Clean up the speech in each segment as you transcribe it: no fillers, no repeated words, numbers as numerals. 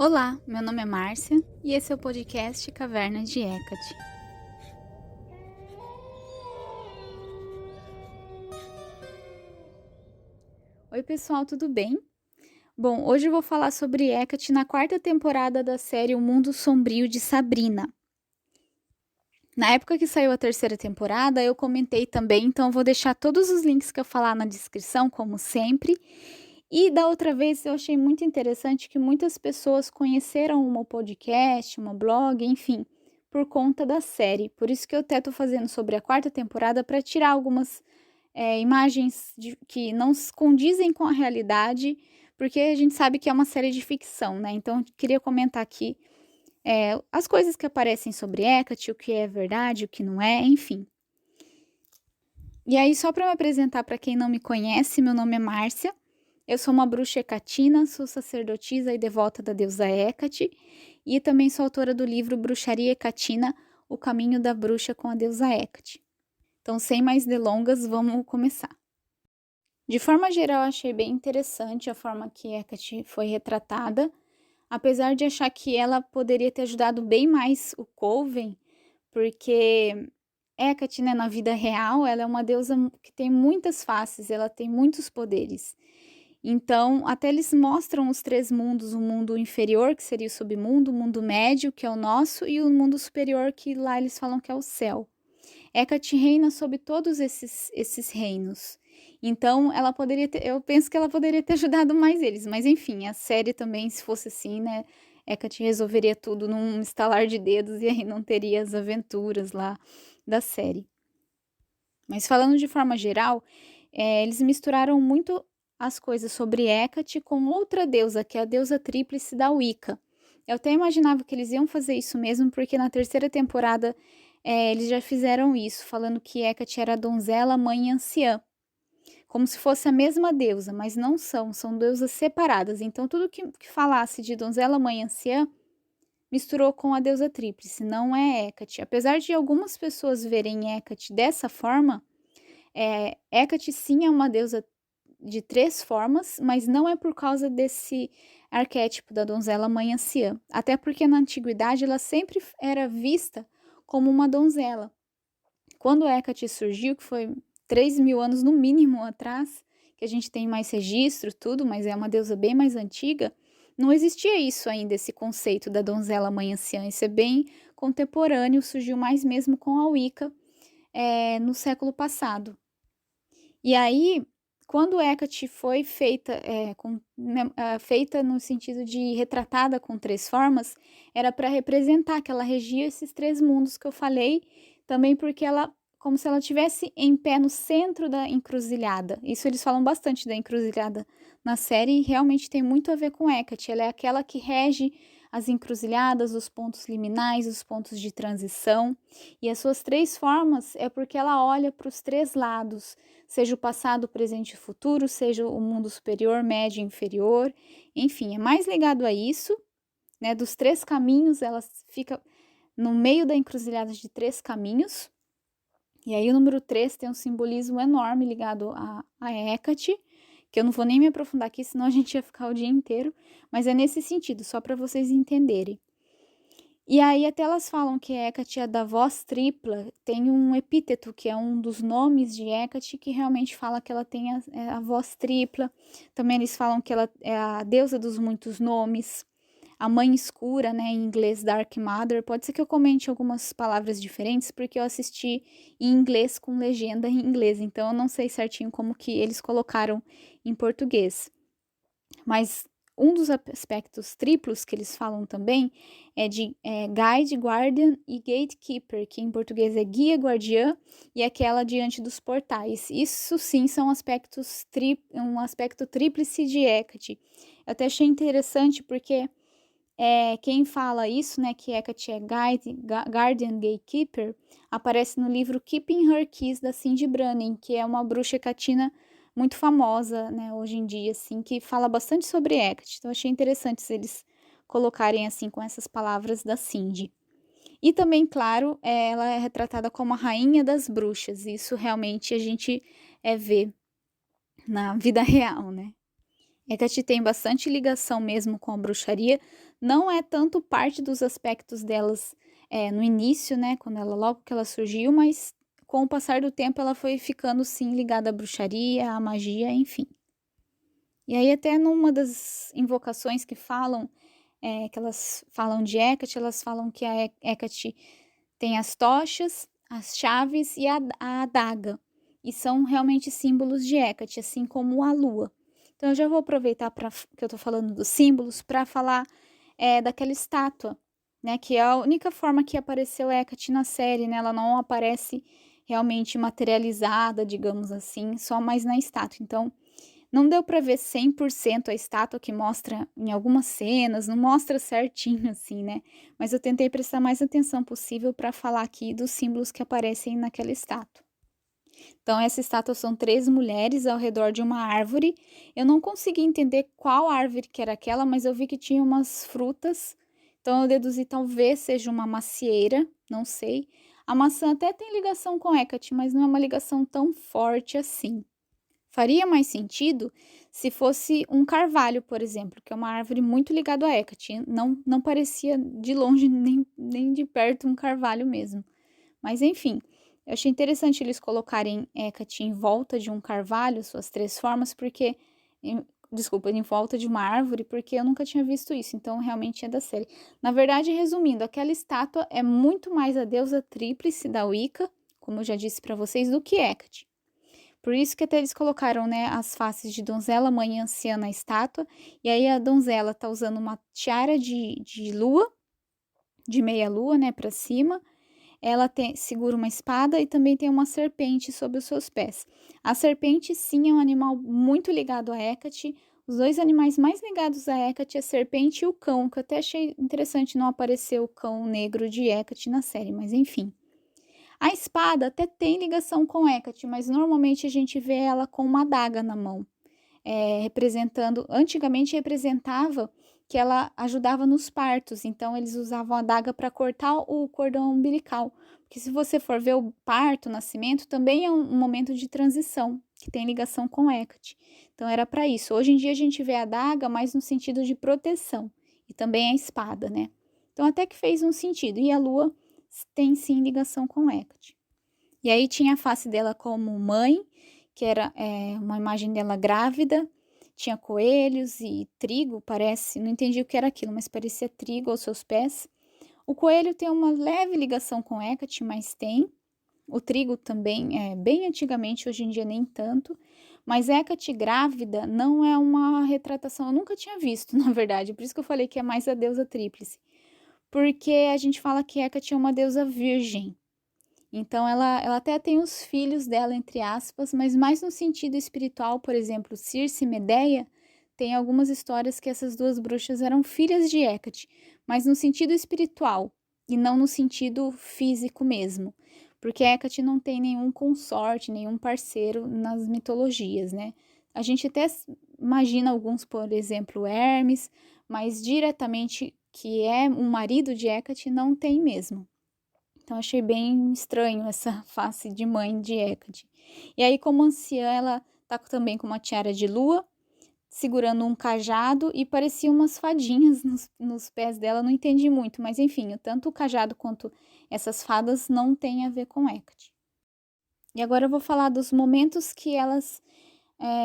Olá, meu nome é Márcia e esse é o podcast Caverna de Hecate. Oi pessoal, tudo bem? Bom, hoje eu vou falar sobre Hecate na quarta temporada da série O Mundo Sombrio de Sabrina. Na época que saiu a terceira temporada, eu comentei também, então eu vou deixar todos os links que eu falar na descrição, como sempre. E da outra vez eu achei muito interessante que muitas pessoas conheceram o meu podcast, o meu blog, enfim, por conta da série. Por isso que eu até tô fazendo sobre a quarta temporada para tirar algumas imagens que não se condizem com a realidade, porque a gente sabe que é uma série de ficção, né? Então eu queria comentar aqui as coisas que aparecem sobre Hecate, o que é verdade, o que não é, enfim. E aí, só para me apresentar para quem não me conhece, meu nome é Márcia. Eu sou uma bruxa hecatina, sou sacerdotisa e devota da deusa Hecate, e também sou autora do livro Bruxaria Hecatina, O Caminho da Bruxa com a deusa Hecate. Então, sem mais delongas, vamos começar. De forma geral, achei bem interessante a forma que Hecate foi retratada, apesar de achar que ela poderia ter ajudado bem mais o Coven, porque Hecate, né, na vida real, ela é uma deusa que tem muitas faces, ela tem muitos poderes. Então, até eles mostram os três mundos, o mundo inferior, que seria o submundo, o mundo médio, que é o nosso, e o mundo superior, que lá eles falam que é o céu. Hecate reina sobre todos esses reinos. Então, ela poderia ter, eu penso que ela poderia ter ajudado mais eles, mas enfim, a série também, se fosse assim, né, Hecate resolveria tudo num estalar de dedos e aí não teria as aventuras lá da série. Mas falando de forma geral, eles misturaram muito as coisas sobre Hecate com outra deusa, que é a deusa tríplice da Wicca. Eu até imaginava que eles iam fazer isso mesmo, porque na terceira temporada eles já fizeram isso, falando que Hecate era a donzela, mãe e anciã, como se fosse a mesma deusa, mas não são deusas separadas. Então, tudo que falasse de donzela, mãe e anciã misturou com a deusa tríplice, não é Hecate. Apesar de algumas pessoas verem Hecate dessa forma, Hecate sim é uma deusa de três formas, mas não é por causa desse arquétipo da donzela mãe anciã. Até porque na antiguidade ela sempre era vista como uma donzela. Quando Hecate surgiu, que foi 3.000 anos no mínimo atrás, que a gente tem mais registro, tudo, mas é uma deusa bem mais antiga, não existia isso ainda, esse conceito da donzela mãe anciã. Isso é bem contemporâneo, surgiu mais mesmo com a Wicca no século passado. E aí, quando Hecate foi feita, feita no sentido de retratada com três formas, era para representar que ela regia esses três mundos que eu falei, também porque ela, como se ela estivesse em pé no centro da encruzilhada. Isso eles falam bastante da encruzilhada na série e realmente tem muito a ver com Hecate. Ela é aquela que rege as encruzilhadas, os pontos liminais, os pontos de transição. E as suas três formas é porque ela olha para os três lados, seja o passado, o presente e o futuro, seja o mundo superior, médio e inferior, enfim, é mais ligado a isso, né? Dos três caminhos, ela fica no meio da encruzilhada de três caminhos, e aí o número 3 tem um simbolismo enorme ligado a Hecate, que eu não vou nem me aprofundar aqui, senão a gente ia ficar o dia inteiro, mas é nesse sentido, só para vocês entenderem. E aí até elas falam que Hecate é da voz tripla, tem um epíteto que é um dos nomes de Hecate que realmente fala que ela tem a voz tripla. Também eles falam que ela é a deusa dos muitos nomes, a mãe escura, né, em inglês Dark Mother. Pode ser que eu comente algumas palavras diferentes porque eu assisti em inglês com legenda em inglês, então eu não sei certinho como que eles colocaram em português. Mas um dos aspectos triplos que eles falam também é de guide, guardian e gatekeeper, que em português é guia, guardiã e aquela diante dos portais. Isso sim são aspectos um aspecto tríplice de Hecate. Eu até achei interessante porque quem fala isso, né, que Hecate é guide, guardian, gatekeeper, aparece no livro Keeping Her Keys da Cindy Branning, que é uma bruxa hecatina muito famosa, né, hoje em dia, assim, que fala bastante sobre Hecate. Então, achei interessante se eles colocarem, assim, com essas palavras da Cindy. E também, claro, ela é retratada como a rainha das bruxas. Isso realmente a gente vê na vida real, né? Hecate tem bastante ligação mesmo com a bruxaria, não é tanto parte dos aspectos delas no início, né, logo que ela surgiu, mas com o passar do tempo ela foi ficando sim ligada à bruxaria, à magia, enfim. E aí até numa das invocações que elas falam de Hecate, elas falam que a Hecate tem as tochas, as chaves e a adaga. E são realmente símbolos de Hecate, assim como a lua. Então eu já vou aproveitar que eu estou falando dos símbolos para falar daquela estátua, né? Que é a única forma que apareceu Hecate na série, né? Ela não aparece realmente materializada, digamos assim, só mais na estátua. Então, não deu para ver 100% a estátua que mostra em algumas cenas, não mostra certinho assim, né? Mas eu tentei prestar mais atenção possível para falar aqui dos símbolos que aparecem naquela estátua. Então, essa estátua são 3 mulheres ao redor de uma árvore. Eu não consegui entender qual árvore que era aquela, mas eu vi que tinha umas frutas. Então, eu deduzi talvez seja uma macieira, não sei. A maçã até tem ligação com Hecate, mas não é uma ligação tão forte assim. Faria mais sentido se fosse um carvalho, por exemplo, que é uma árvore muito ligada a Hecate. Não parecia de longe nem de perto um carvalho mesmo. Mas enfim, eu achei interessante eles colocarem Hecate em volta de um carvalho, suas 3 formas, porque. Desculpa, em volta de uma árvore, porque eu nunca tinha visto isso, então realmente é da série. Na verdade, resumindo, aquela estátua é muito mais a deusa tríplice da Wicca, como eu já disse para vocês, do que Hecate. Por isso que até eles colocaram, né, as faces de donzela, mãe e anciã na estátua. E aí a donzela tá usando uma tiara de lua, de meia lua, né, para cima. Ela segura uma espada e também tem uma serpente sob os seus pés. A serpente, sim, é um animal muito ligado a Hecate. Os 2 animais mais ligados a Hecate é a serpente e o cão, que eu até achei interessante não aparecer o cão negro de Hecate na série, mas enfim. A espada até tem ligação com Hecate, mas normalmente a gente vê ela com uma adaga na mão, antigamente representava que ela ajudava nos partos, então eles usavam a adaga para cortar o cordão umbilical, porque se você for ver o parto, o nascimento, também é um momento de transição, que tem ligação com Hecate. Então era para isso. Hoje em dia a gente vê a adaga mais no sentido de proteção, e também a espada, né? Então até que fez um sentido, e a lua tem sim ligação com Hecate. E aí tinha a face dela como mãe, que era uma imagem dela grávida, tinha coelhos e trigo, parece, não entendi o que era aquilo, mas parecia trigo aos seus pés. O coelho tem uma leve ligação com Hecate, mas tem. O trigo também, bem antigamente, hoje em dia nem tanto. Mas Hecate grávida não é uma retratação, eu nunca tinha visto, na verdade, por isso que eu falei que é mais a deusa tríplice. Porque a gente fala que Hecate é uma deusa virgem. Então, ela até tem os filhos dela, entre aspas, mas mais no sentido espiritual, por exemplo, Circe e Medeia, tem algumas histórias que essas 2 bruxas eram filhas de Hecate, mas no sentido espiritual e não no sentido físico mesmo, porque Hecate não tem nenhum consorte, nenhum parceiro nas mitologias, né? A gente até imagina alguns, por exemplo, Hermes, mas diretamente que é um marido de Hecate não tem mesmo. Então, achei bem estranho essa face de mãe de Hecate. E aí, como anciã, ela tá também com uma tiara de lua, segurando um cajado e parecia umas fadinhas nos pés dela. Não entendi muito, mas enfim, tanto o cajado quanto essas fadas não tem a ver com Hecate. E agora eu vou falar dos momentos que elas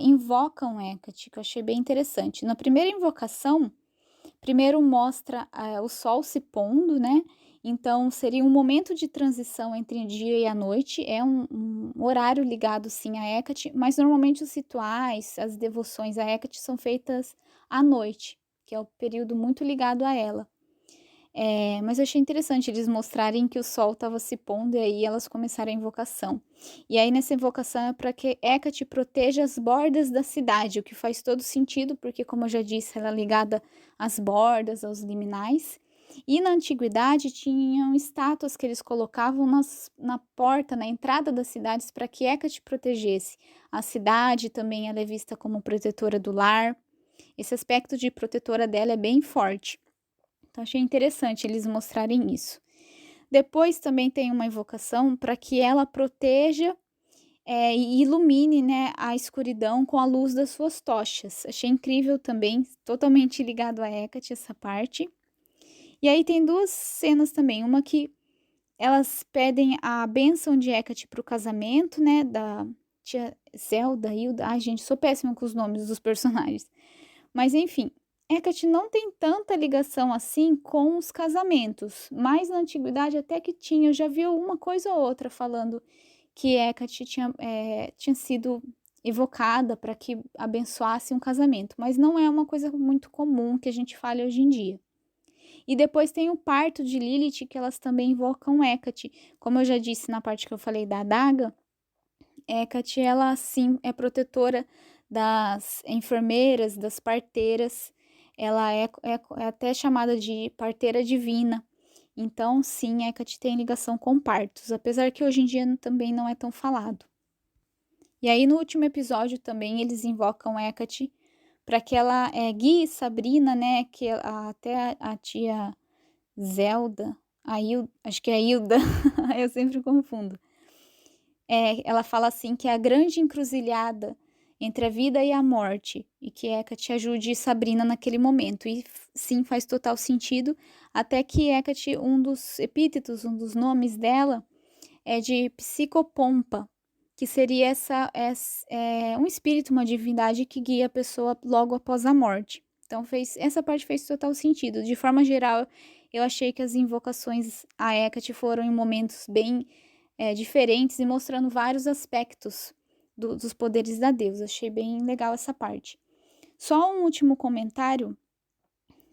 invocam Hecate, que eu achei bem interessante. Na primeira invocação, primeiro mostra o sol se pondo, né? Então, seria um momento de transição entre o dia e a noite. É um horário ligado, sim, a Hecate, mas normalmente os rituais, as devoções a Hecate são feitas à noite, que é o período muito ligado a ela. Mas eu achei interessante eles mostrarem que o sol estava se pondo e aí elas começaram a invocação. E aí nessa invocação é para que Hecate proteja as bordas da cidade, o que faz todo sentido, porque como eu já disse, ela é ligada às bordas, aos liminais. E na antiguidade tinham estátuas que eles colocavam na porta, na entrada das cidades, para que Hecate protegesse. A cidade também ela é vista como protetora do lar. Esse aspecto de protetora dela é bem forte. Então, achei interessante eles mostrarem isso. Depois também tem uma invocação para que ela proteja e ilumine, né, a escuridão com a luz das suas tochas. Achei incrível também, totalmente ligado a Hecate essa parte. E aí tem duas cenas também, uma que elas pedem a bênção de Hecate para o casamento, né, da tia Zelda, Hilda. Ai, gente, sou péssima com os nomes dos personagens. Mas enfim, Hecate não tem tanta ligação assim com os casamentos, mas na antiguidade até que tinha, eu já vi uma coisa ou outra falando que Hecate tinha sido evocada para que abençoasse um casamento, mas não é uma coisa muito comum que a gente fale hoje em dia. E depois tem o parto de Lilith, que elas também invocam Hecate. Como eu já disse na parte que eu falei da adaga, Hecate, ela sim é protetora das enfermeiras, das parteiras. Ela é até chamada de parteira divina. Então, sim, Hecate tem ligação com partos, apesar que hoje em dia também não é tão falado. E aí, no último episódio também, eles invocam Hecate para que ela guie Sabrina, né? Que até a tia Zelda, acho que é a Hilda, eu sempre confundo. Ela fala assim que é a grande encruzilhada entre a vida e a morte, e que Hecate ajude Sabrina naquele momento. E sim, faz total sentido, até que Hecate, um dos epítetos, um dos nomes dela, é de psicopompa, que seria um espírito, uma divindade que guia a pessoa logo após a morte. Então, essa parte fez total sentido. De forma geral, eu achei que as invocações a Hecate foram em momentos bem diferentes e mostrando vários aspectos dos poderes da deusa. Achei bem legal essa parte. Só um último comentário,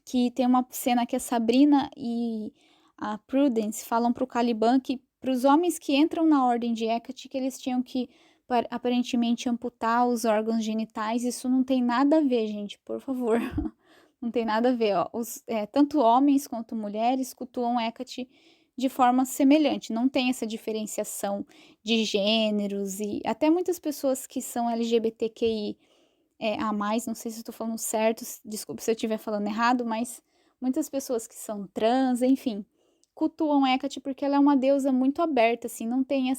que tem uma cena que a Sabrina e a Prudence falam para o Caliban que para os homens que entram na ordem de Hecate, que eles tinham que aparentemente amputar os órgãos genitais. Isso não tem nada a ver, gente, por favor. Não tem nada a ver, ó. Tanto homens quanto mulheres cultuam Hecate de forma semelhante. Não tem essa diferenciação de gêneros e até muitas pessoas que são LGBTQI a mais, não sei se eu tô falando certo, desculpa se eu estiver falando errado, mas muitas pessoas que são trans, enfim, cultuam Hecate porque ela é uma deusa muito aberta, assim, não tem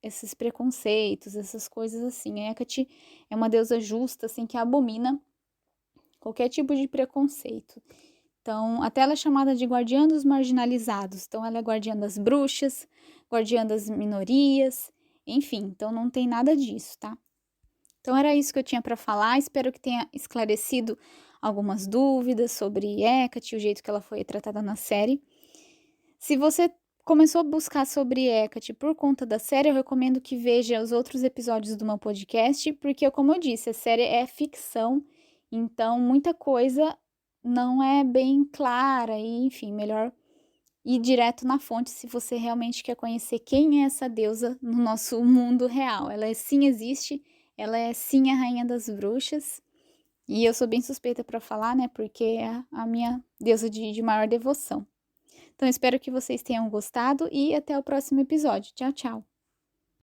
esses preconceitos, essas coisas assim. A Hecate é uma deusa justa, assim, que abomina qualquer tipo de preconceito. Então, até ela é chamada de guardiã dos marginalizados. Então, ela é guardiã das bruxas, guardiã das minorias, enfim, então não tem nada disso, tá? Então, era isso que eu tinha para falar. Espero que tenha esclarecido algumas dúvidas sobre Hecate, o jeito que ela foi tratada na série. Se você começou a buscar sobre Hecate por conta da série, eu recomendo que veja os outros episódios do meu podcast, porque, como eu disse, a série é ficção, então muita coisa não é bem clara e, enfim, melhor ir direto na fonte se você realmente quer conhecer quem é essa deusa no nosso mundo real. Ela sim existe, ela é sim a rainha das bruxas, e eu sou bem suspeita para falar, né, porque é a minha deusa de maior devoção. Então, espero que vocês tenham gostado e até o próximo episódio. Tchau, tchau!